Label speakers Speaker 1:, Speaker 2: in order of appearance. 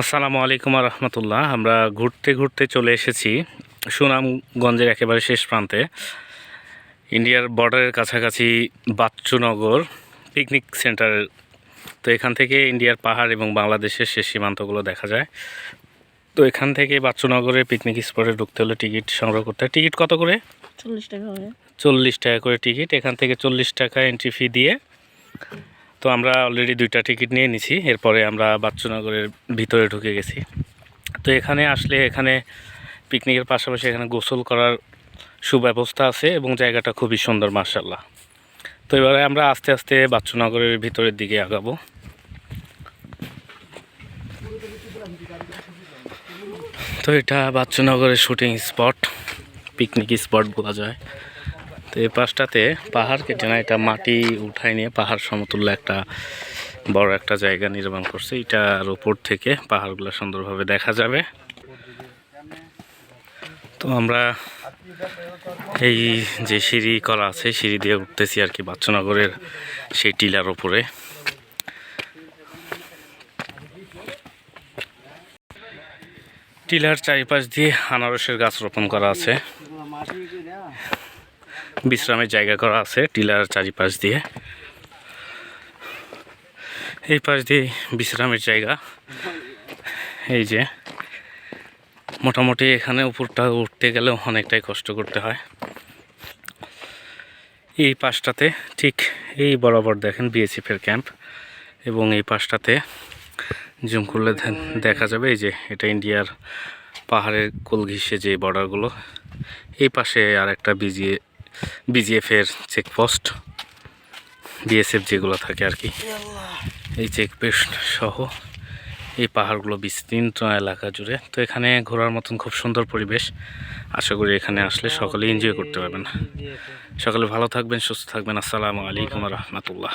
Speaker 1: আসসালামু আলাইকুম রহমতুল্লাহ। আমরা ঘুরতে ঘুরতে চলে এসেছি সুনামগঞ্জের একেবারে শেষ প্রান্তে, ইন্ডিয়ার বর্ডারের কাছাকাছি বাচ্চুনগর পিকনিক সেন্টার। তো এখান থেকে ইন্ডিয়ার পাহাড় এবং বাংলাদেশের শেষ সীমান্তগুলো দেখা যায়। তো এখান থেকে বাচ্চুনগরের পিকনিক স্পটে ঢুকতে হলে টিকিট সংগ্রহ করতে হয়। টিকিট কত করে?
Speaker 2: 40 টাকা করে।
Speaker 1: 40 টাকা করে টিকিট। এখান থেকে 40 টাকা এন্ট্রি ফি দিয়ে, তো আমরা অলরেডি 2টা টিকিট নিয়ে নিছি। এরপরে আমরা বাচ্চুনগরের ভিতরে ঢুকে গেছি। তো এখানে আসলে এখানে পিকনিকের পাশাপাশি এখানে গোসল করার সুব্যবস্থা আছে এবং জায়গাটা খুবই সুন্দর মাশাআল্লাহ। তো এবারে আমরা আস্তে আস্তে বাচ্চুনগরের ভিতরের দিকে আগাবো। তো এটা বাচ্চুনগরের শুটিং স্পট, পিকনিক স্পট বলা যায়। তো এই পাশটাতে পাহাড় কেটে না, এটা মাটি উঠায় নিয়ে পাহাড় সমতুল্য একটা বড় একটা জায়গা নির্মাণ করছে। এটার উপর থেকে পাহাড়গুলো সুন্দরভাবে দেখা যাবে। তো আমরা এই যে সিঁড়ি করা আছে, সিঁড়ি দিয়ে উঠতেছি আর কি বাচ্চুনগরের সেই টিলার উপরে। টিলার চারিপাশ দিয়ে আনারসের গাছ রোপণ করা আছে, বিশ্রামের জায়গা করা আছে টিলার চারিপাশ দিয়ে। এই পাশ দিয়ে বিশ্রামের জায়গা। এই যে মোটামুটি এখানে উপরটা উঠতে গেলেও অনেকটাই কষ্ট করতে হয়। এই পাশটাতে ঠিক এই বরাবর দেখেন বিএসএফের ক্যাম্প, এবং এই পাশটাতে জুম করলে দেখা যাবে এই যে এটা ইন্ডিয়ার পাহাড়ের কোল ঘিসে যে বর্ডারগুলো। এই পাশে আর একটা বিজিএফের চেকপোস্ট, বিএসএফ যেগুলো থাকে আর কি, এই চেকপোস্ট সহ এই পাহাড়গুলো বিস্তীর্ণ এলাকা জুড়ে। তো এখানে ঘোরার মতন খুব সুন্দর পরিবেশ। আশা করি এখানে আসলে সকলে এনজয় করতে পারবেন। সকলে ভালো থাকবেন, সুস্থ থাকবেন। আসসালামু আলাইকুম রহমতুল্লাহ।